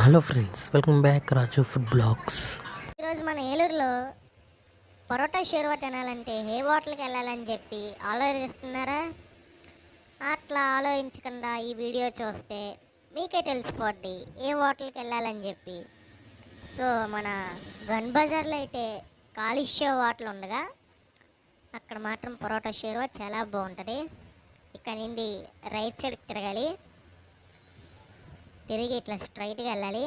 Hello friends, welcome back రాజు food blogs. ఈరోజు మన ఏలూరులో పరోటా షేర్వా తినాలంటే ఏ హోటల్కి వెళ్ళాలని చెప్పి ఆలోచిస్తున్నారా? అట్లా ఆలోచించకుండా ఈ వీడియో చూస్తే మీకే తెలిసిపోద్ది ఏ హోటల్కి వెళ్ళాలని చెప్పి. సో మన గన్ బజార్లో అయితే కాళిషో హోటల్ ఉండగా అక్కడ మాత్రం పరోటా షేర్వా చాలా బాగుంటుంది. ఇక్కడ నుండి రైట్ సైడ్కి తిరగాలి, తిరిగి ఇట్లా స్ట్రైట్గా వెళ్ళాలి.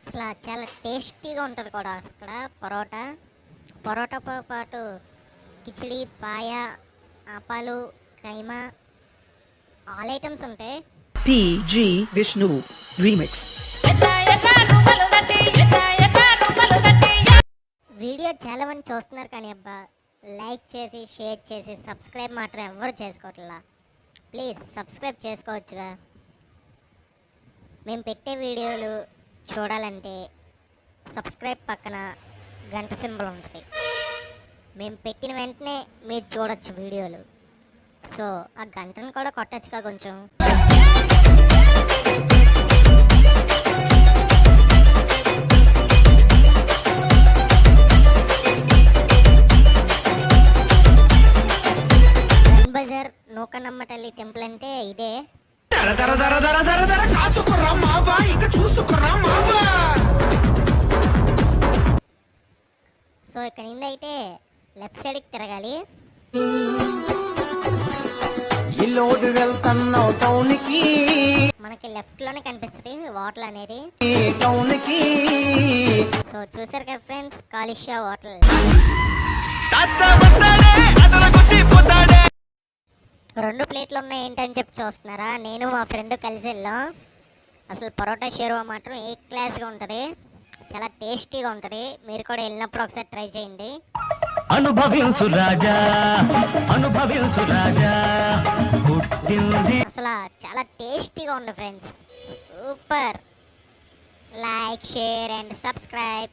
అసలు చాలా టేస్టీగా ఉంటుంది కూడా అక్కడ పరోటాతో పాటు కిచిడి, పాయ, ఆపాలు, కైమా ఆల్ ఐటమ్స్ ఉంటాయి. PG Vishnu Remix. వీడియో చాలా మంది చూస్తున్నారు కానీ అబ్బా లైక్ చేసి షేర్ చేసి సబ్స్క్రైబ్ మాత్రం ఎవరు చేసుకోవట్లా. Please subscribe చేసుకోవచ్చుగా. మేము పెట్టే వీడియోలు చూడాలంటే సబ్స్క్రైబ్ పక్కన గంట సింబల్ ఉంటుంది. మేము పెట్టిన వెంటనే మీరు చూడొచ్చు వీడియోలు. సో ఆ గంటను కూడా కొట్టచ్చుగా కొంచెం. బజార్ నూకనమ్మ తల్లి టెంపుల్ అంటే ఇదే. సో ఇక్కడ నుండి అయితే లెఫ్ట్ సైడ్కి తిరగాలి. మనకి లెఫ్ట్ లోనే కనిపిస్తుంది హోటల్ అనేది. సో చూసారు కదా ఫ్రెండ్స్, కాళిషా హోటల్. రెండు ప్లేట్లు ఉన్నాయి ఏంటని చెప్పి చూస్తున్నారా? నేను మా ఫ్రెండ్ కలిసి వెళ్ళాం. అసలు పరోటా షేర్వా మాత్రం ఏ క్లాస్గా ఉంటుంది, చాలా టేస్టీగా ఉంటుంది. మీరు కూడా వెళ్ళినప్పుడు ఒకసారి ట్రై చేయండి. అనుభవించు రాజా, అనుభవించు రాజా. అసలు చాలా టేస్టీగా ఉంది friends, super. Like, share and subscribe.